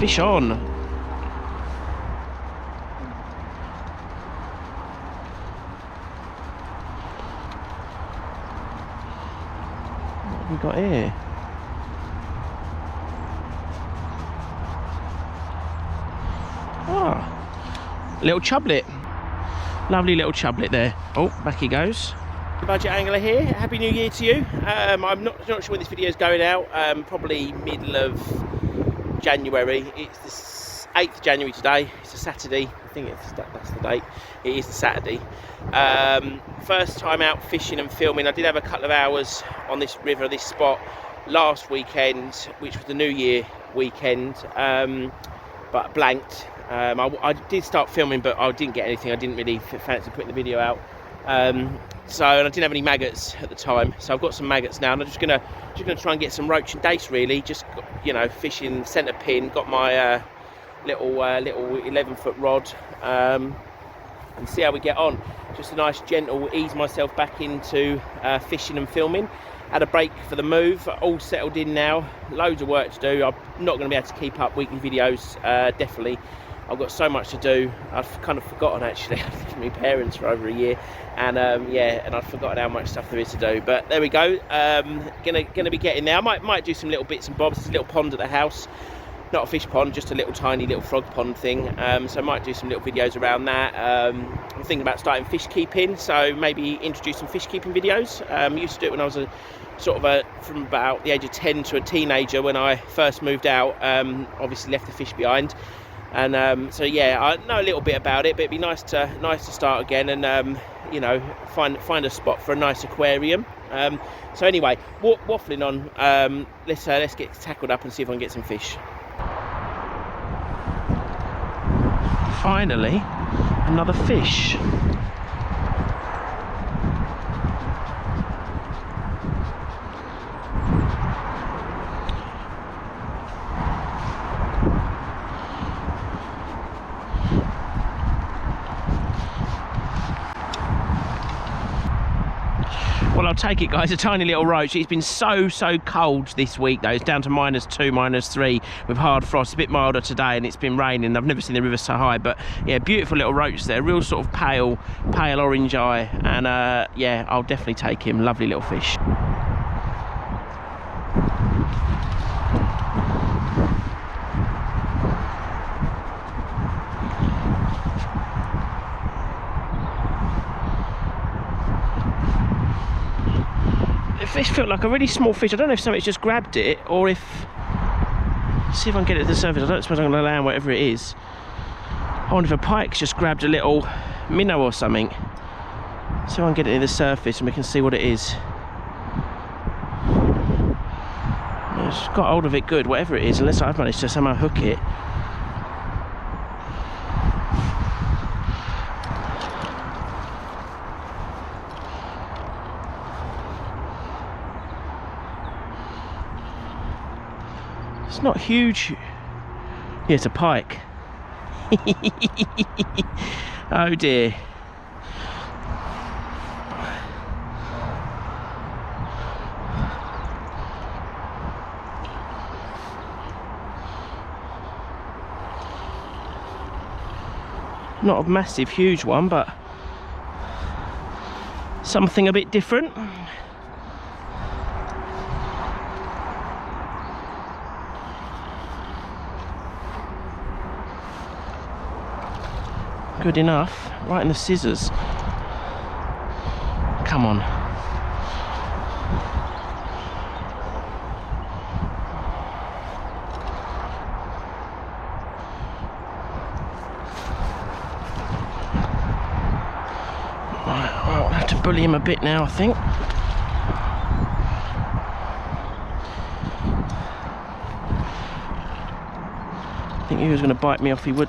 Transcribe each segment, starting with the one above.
fish on. What have we got here? Ah, little chublet. Lovely little chublet there. Oh, back he goes. Budget angler here. Happy New Year to you. I'm not sure when this video is going out. Probably middle of January. It's the 8th of January today. It's a Saturday. I think that's the date. It is the Saturday. First time out fishing and filming. I did have a couple of hours on this river, this spot, last weekend, which was the New Year weekend, but blanked. I did start filming, but I didn't get anything. I didn't really fancy putting the video out. And I didn't have any maggots at the time, so I've got some maggots now, and I'm just gonna try and get some roach and dace, really. Just, you know, fishing centre pin. Got my little 11-foot rod, and see how we get on. Just a nice gentle ease myself back into fishing and filming. Had a break for the move, all settled in now. Loads of work to do. I'm not going to be able to keep up weekly videos, definitely. I've got so much to do. I've kind of forgotten, actually. I've lived with my parents for over a year, and and I've forgotten how much stuff there is to do. But there we go. Gonna be getting there. I might do some little bits and bobs. There's a little pond at the house, not a fish pond, just a little tiny little frog pond thing. So I might do some little videos around that. I'm thinking about starting fish keeping, so maybe introduce some fish keeping videos. I used to do it when I was from about the age of 10 to a teenager when I first moved out. Obviously left the fish behind. And so yeah, I know a little bit about it, but it'd be nice to start again and you know, find a spot for a nice aquarium. So anyway, waffling on. Let's get tackled up and see if I can get some fish. Finally, another fish. Well, I'll take it, guys. A tiny little roach. It's been so cold this week, though. It's down to -2, -3 with hard frost. A bit milder today, and it's been raining. I've never seen the river so high, but yeah, beautiful little roach there. Real sort of pale orange eye, and yeah, I'll definitely take him. Lovely little fish. This felt like a really small fish. I don't know if somebody's just grabbed it or if... See if I can get it to the surface. I don't suppose I'm going to land whatever it is. I wonder if a pike's just grabbed a little minnow or something. See if I can get it to the surface and we can see what it is. It's got hold of it good, whatever it is, unless I've managed to somehow hook it. It's not huge. Yeah, it's a pike. Oh dear. Not a massive, huge one, but something a bit different. Good enough, right in the scissors. Come on. Right, well, I'll have to bully him a bit now, I think. I think he was going to bite me off, he would.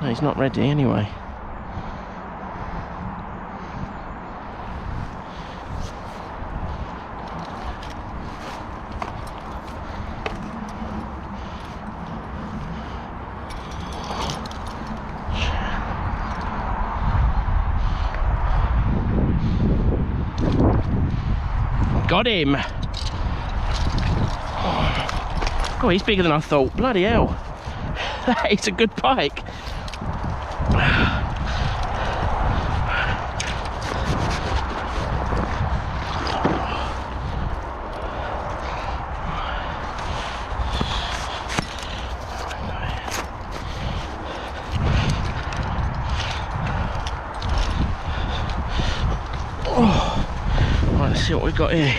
No, he's not ready anyway. Got him. Oh, he's bigger than I thought. Bloody hell. That is a good pike. Oh, right, let's see what we've got here.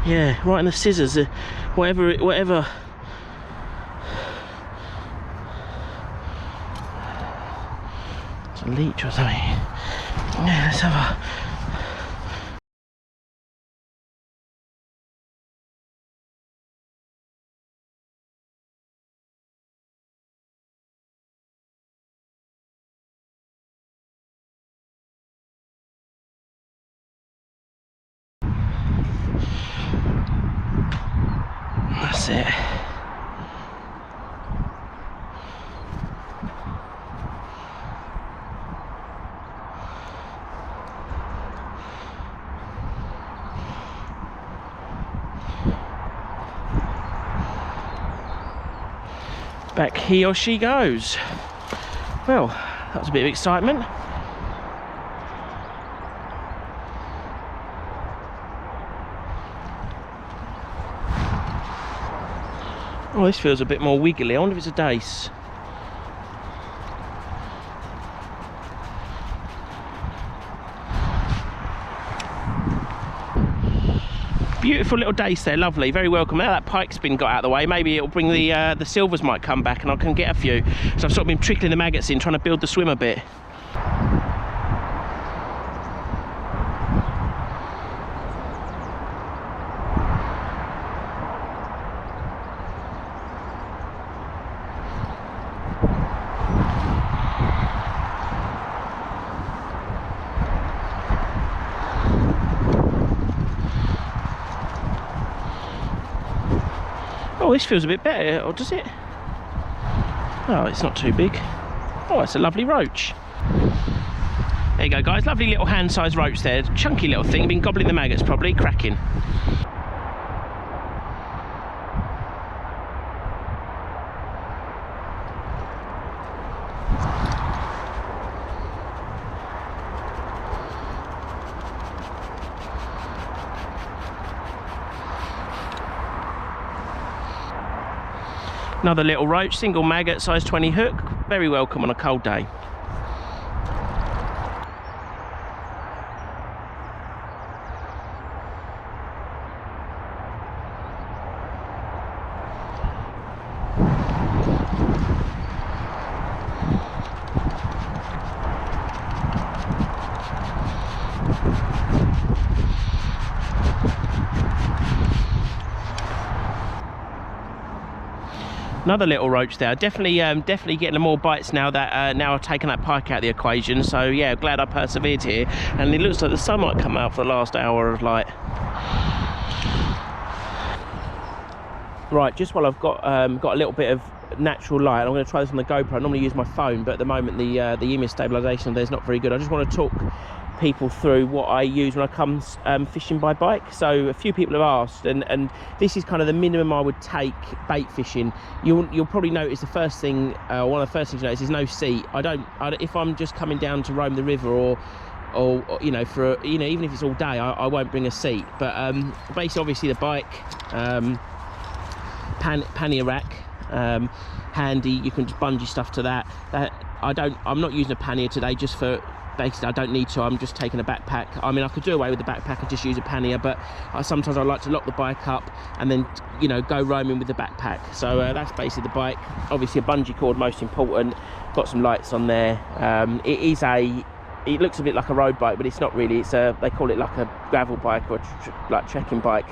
Yeah, right in the scissors, whatever. It's a leech or something. Yeah, let's have a... That's it. Back he or she goes. Well, that was a bit of excitement. Oh, this feels a bit more wiggly. I wonder if it's a dace. Beautiful little dace there, lovely, very welcome. Now that pike's been got out of the way, maybe it'll bring the silvers might come back and I can get a few. So I've sort of been trickling the maggots in, trying to build the swim a bit. Oh, this feels a bit better, or does it? Oh, it's not too big. Oh, it's a lovely roach. There you go, guys. Lovely little hand-sized roach there. Chunky little thing. Been gobbling the maggots, probably. Cracking. Another little roach, single maggot, size 20 hook. Very welcome on a cold day. Another little roach there. Definitely getting more bites now that now I've taken that pike out of the equation. So yeah, glad I persevered here. And it looks like the sun might come out for the last hour of light. Right, just while I've got a little bit of natural light, I'm going to try this on the GoPro. I normally use my phone, but at the moment the image stabilization there's not very good. I just want to talk people through what I use when I come fishing by bike. So a few people have asked, and this is kind of the minimum I would take bait fishing. You'll probably notice the first thing, one of the first things you notice is no seat. If I'm just coming down to roam the river or you know, for even if it's all day, I won't bring a seat. But basically, obviously the bike, pannier rack, handy. You can just bungee stuff to that. I'm not using a pannier today, just for basically I don't need to. I'm just taking a backpack. I mean, I could do away with the backpack and just use a pannier, but sometimes I like to lock the bike up and then go roaming with the backpack. So that's basically the bike. Obviously a bungee cord, most important. Got some lights on there. It looks a bit like a road bike, but it's not really. It's they call it like a gravel bike or like trekking bike.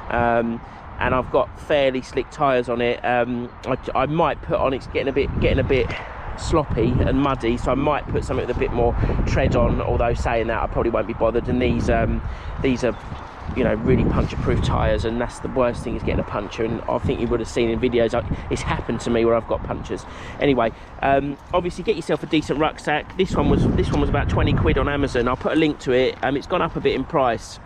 And I've got fairly slick tyres on it. I might put on, it's getting a bit sloppy and muddy, so I might put something with a bit more tread on, although saying that I probably won't be bothered. And these are you know, really puncture-proof tyres, and that's the worst thing, is getting a puncture. And I think you would have seen in videos, it's happened to me where I've got punctures. Anyway, obviously get yourself a decent rucksack. This one was about 20 quid on Amazon. I'll put a link to it. It's gone up a bit in price.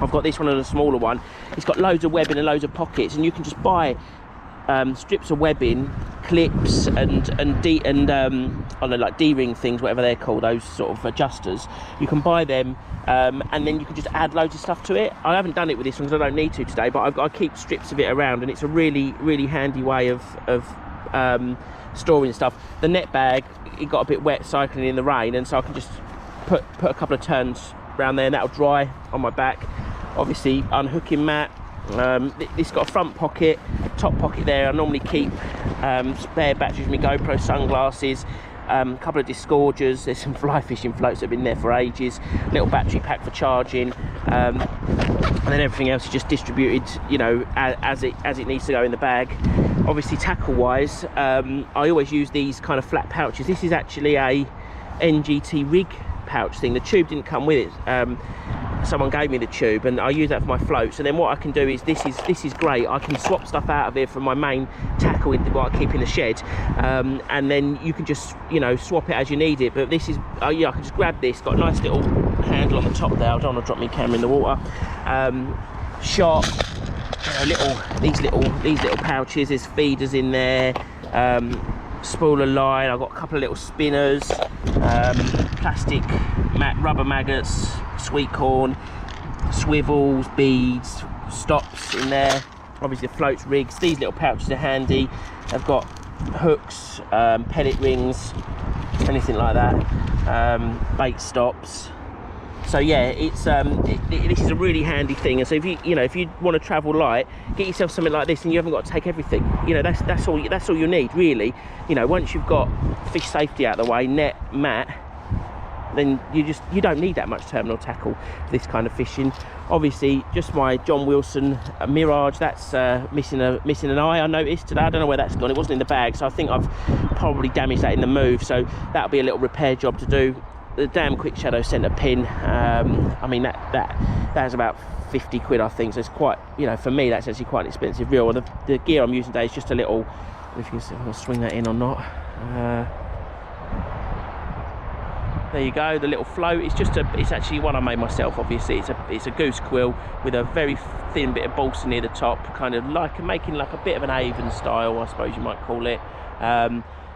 I've got this one and a smaller one. It's got loads of webbing and loads of pockets, and you can just buy strips of webbing, clips, and I don't know, like D-ring things, whatever they're called, those sort of adjusters. You can buy them, and then you can just add loads of stuff to it. I haven't done it with this one because I don't need to today, but I keep strips of it around, and it's a really, really handy way of storing stuff. The net bag, it got a bit wet cycling in the rain, and so I can just put a couple of turns around there, and that'll dry on my back. Obviously, unhooking mat. This got a front pocket, top pocket there. I normally keep spare batteries, my GoPro, sunglasses, a couple of disgorgers. There's some fly fishing floats that have been there for ages, little battery pack for charging, and then everything else is just distributed, you know, as it needs to go in the bag. Obviously, tackle wise, I always use these kind of flat pouches. This is actually a NGT rig pouch thing. The tube didn't come with it. Someone gave me the tube, and I use that for my floats. And then what I can do is, this is great, I can swap stuff out of here from my main tackle with what I keep in the shed, and then you can just, you know, swap it as you need it. But this is, yeah, I can just grab this, got a nice little handle on the top there. I don't want to drop my camera in the water. Shot, these little pouches, there's feeders in there, spooler line. I've got a couple of little spinners, plastic rubber maggots, sweet corn, swivels, beads, stops in there. Obviously the floats, rigs. These little pouches are handy. They've got hooks, pellet rings, anything like that, bait stops. So yeah, it's this is a really handy thing. And so if you want to travel light, get yourself something like this, and you haven't got to take everything. You know, that's all you need, really. You know, once you've got fish safety out of the way, net, mat, then you don't need that much terminal tackle for this kind of fishing. Obviously, just my John Wilson Mirage, that's missing an eye, I noticed today. I don't know where that's gone. It wasn't in the bag, so I think I've probably damaged that in the move, so that'll be a little repair job to do. The damn quick shadow centre pin, I mean, that's about 50 quid, I think, so it's quite, you know, for me that's actually quite an expensive reel. And the gear I'm using today is just a little, if you can see if I can swing that in or not. There you go, the little float. It's actually one I made myself. Obviously, it's a goose quill with a very thin bit of balsa near the top, kind of like making like a bit of an Avon style, I suppose you might call it.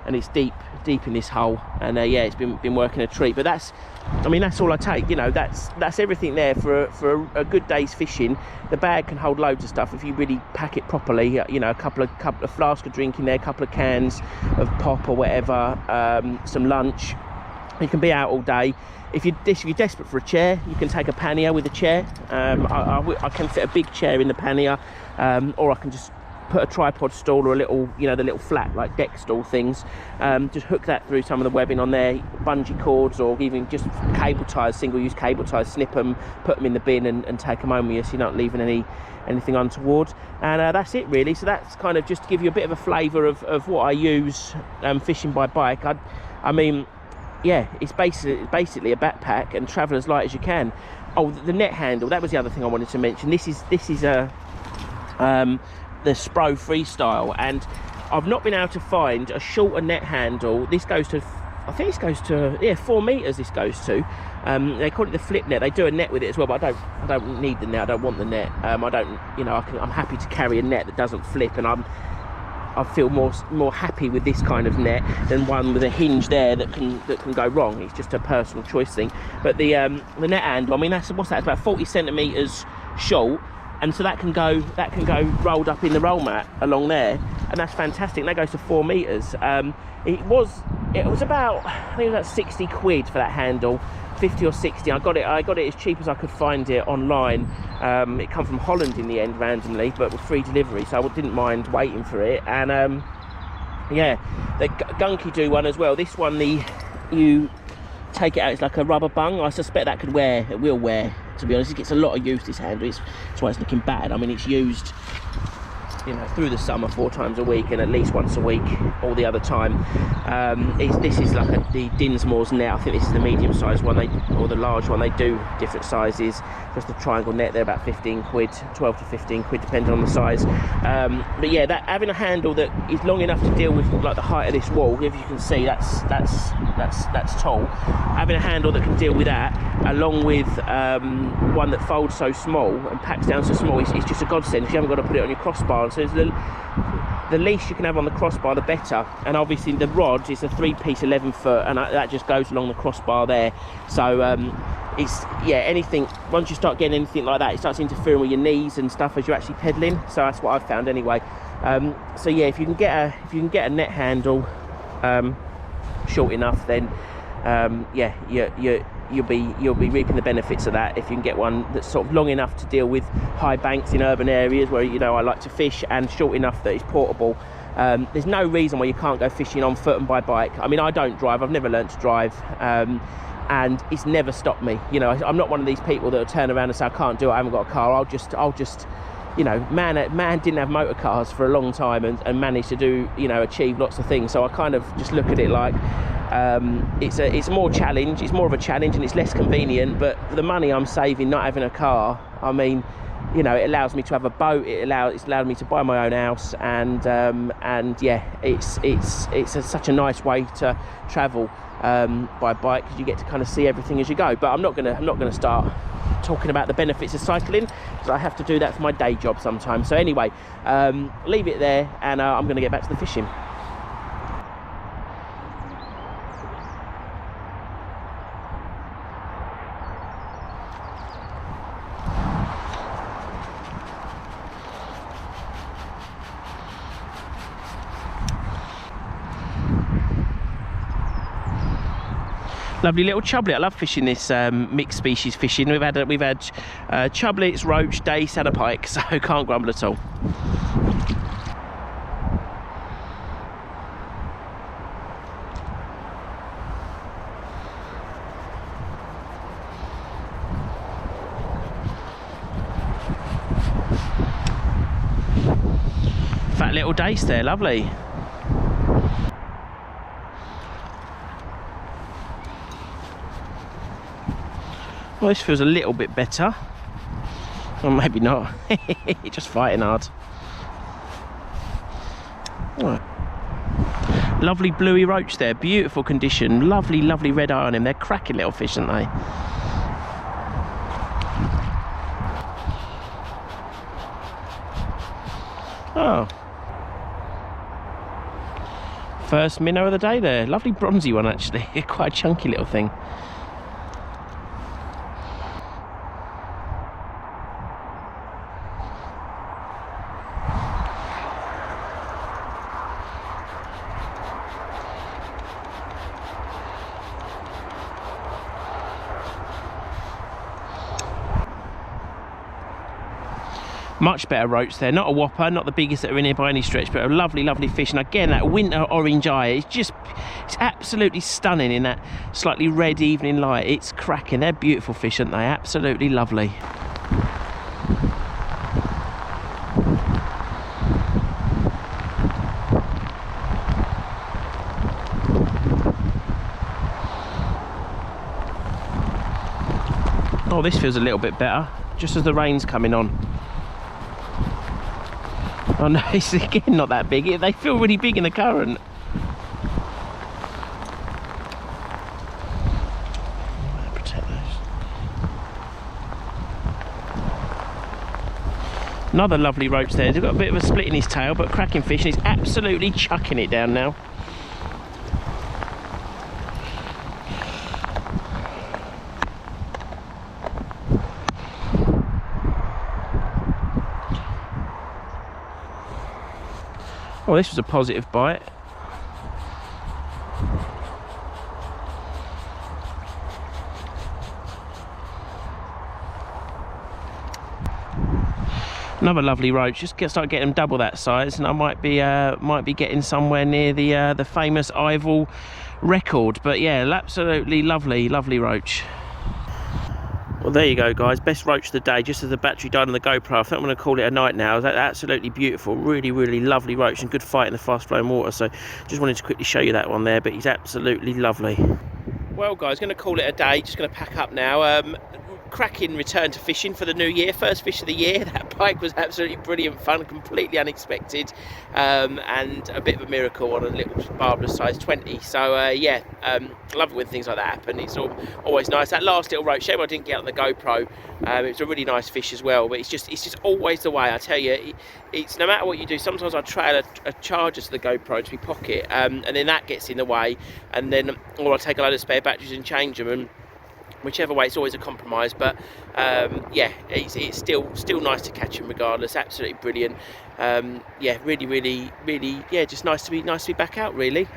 And it's deep in this hole, and yeah, it's been working a treat. But that's all I take. You know, that's everything there for a good day's fishing. The bag can hold loads of stuff if you really pack it properly. You know, a couple of flasks of drink in there, a couple of cans of pop or whatever, some lunch. You can be out all day. If you're desperate for a chair, you can take a pannier with a chair. I can fit a big chair in the pannier, or I can just put a tripod stool or a little, you know, the little flat like deck stool things, just hook that through some of the webbing on there, bungee cords, or even just cable ties, single-use cable ties, snip them, put them in the bin, and take them home with you, so you're not leaving anything untoward. And that's it really. So that's kind of just to give you a bit of a flavour of what I use fishing by bike. I mean, yeah, it's basically a backpack and travel as light as you can. Oh, the net handle, that was the other thing I wanted to mention. This is a the Spro Freestyle, and I've not been able to find a shorter net handle. This goes to, I think this goes to, yeah, 4 meters this goes to. They call it the flip net. They do a net with it as well, but I don't need the net. I don't want the net. I don't, you know, I'm happy to carry a net that doesn't flip, and I feel more happy with this kind of net than one with a hinge there that can go wrong. It's just a personal choice thing. But the net handle, I mean, that's about 40 centimeters short, and so that can go rolled up in the roll mat along there, and that's fantastic. And that goes to 4 meters. It was about, I think it was about 60 quid for that handle, 50 or 60. I got it as cheap as I could find it online. It come from Holland in the end randomly, but with free delivery, so I didn't mind waiting for it. And yeah, the Gunky do one as well. This one, you take it out, it's like a rubber bung. I suspect that it will wear, to be honest. It gets a lot of use, this handle. That's why it's looking bad. I mean, it's used you know, through the summer 4 times a week and at least once a week all the other time. This is like the Dinsmore's net. I think this is the medium sized one, or the large one. They do different sizes. Just the triangle net, they're about 15 quid, 12 to 15 quid depending on the size. But yeah, that having a handle that is long enough to deal with like the height of this wall, if you can see, that's tall. Having a handle that can deal with that, along with one that folds so small and packs down so small, it's just a godsend. You haven't got to put it on your crossbar. So the least you can have on the crossbar, the better. And obviously the rod is a 3-piece 11 foot, and that just goes along the crossbar there. So it's, yeah, anything, once you start getting anything like that, it starts interfering with your knees and stuff as you're actually pedaling. So that's what I've found anyway. So yeah, if you can get a net handle short enough, then yeah, you'll be reaping the benefits of that. If you can get one that's sort of long enough to deal with high banks in urban areas where, you know, I like to fish, and short enough that it's portable. There's no reason why you can't go fishing on foot and by bike. I mean, I don't drive, I've never learned to drive, and it's never stopped me. You know, I'm not one of these people that will turn around and say I can't do it, I haven't got a car. I'll just you know, man didn't have motor cars for a long time and managed to do, you know, achieve lots of things. So I kind of just look at it like it's more challenge, it's more of a challenge, and it's less convenient. But for the money I'm saving not having a car, I mean, you know, it allows me to have a boat, it's allowed me to buy my own house, and yeah, it's such a nice way to travel by bike, because you get to kind of see everything as you go. But I'm not gonna start talking about the benefits of cycling, because I have to do that for my day job sometimes. So anyway, leave it there, and I'm going to get back to the fishing. Lovely little chublet. I love fishing this mixed species fishing. We've had chublets, roach, dace, and a pike, so can't grumble at all. Fat little dace there, lovely. Well, this feels a little bit better. Or maybe not. Just fighting hard. Right. Lovely bluey roach there. Beautiful condition. Lovely, lovely red eye on him. They're cracking little fish, aren't they? Oh. First minnow of the day there. Lovely bronzy one, actually. Quite a chunky little thing. Much better roach there, not a whopper, not the biggest that are in here by any stretch, but a lovely, lovely fish. And again, that winter orange eye, it's absolutely stunning in that slightly red evening light. It's cracking. They're beautiful fish, aren't they? Absolutely lovely. Oh, this feels a little bit better, just as the rain's coming on. Oh no, it's again not that big. They feel really big in the current. Protect those. Another lovely roach there. He's got a bit of a split in his tail, but cracking fish, and he's absolutely chucking it down now. Oh, this was a positive bite. Another lovely roach. Just start getting them double that size, and I might be getting somewhere near the famous Ival record. But yeah, absolutely lovely, lovely roach. Well, there you go, guys. Best roach of the day, just as the battery died on the GoPro. I think I'm going to call it a night now. That's absolutely beautiful. Really, really lovely roach and good fight in the fast-flowing water. So just wanted to quickly show you that one there, but he's absolutely lovely. Well, guys, going to call it a day. Just going to pack up now. Cracking return to fishing for the new year. First fish of the year. That pike was absolutely brilliant fun, completely unexpected, and a bit of a miracle on a little barbara size 20. So yeah, love it when things like that happen. It's always nice. That last little roach, shame I didn't get on the GoPro. It was a really nice fish as well, but it's just always the way. I tell you, it's no matter what you do. Sometimes I trail a charger to the GoPro to my pocket, and then that gets in the way, and then or I take a load of spare batteries and change them, and whichever way, it's always a compromise. But yeah, it's still nice to catch them regardless. Absolutely brilliant. Yeah, really, yeah, just nice to be back out. Really.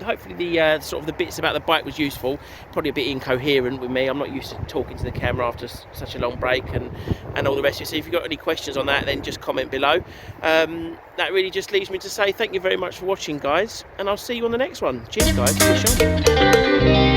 Hopefully the sort of the bits about the bike was useful. Probably a bit incoherent with me. I'm not used to talking to the camera after such a long break and all the rest of it. So if you've got any questions on that, then just comment below. That really just leaves me to say thank you very much for watching, guys, and I'll see you on the next one. Cheers, guys. Fish on.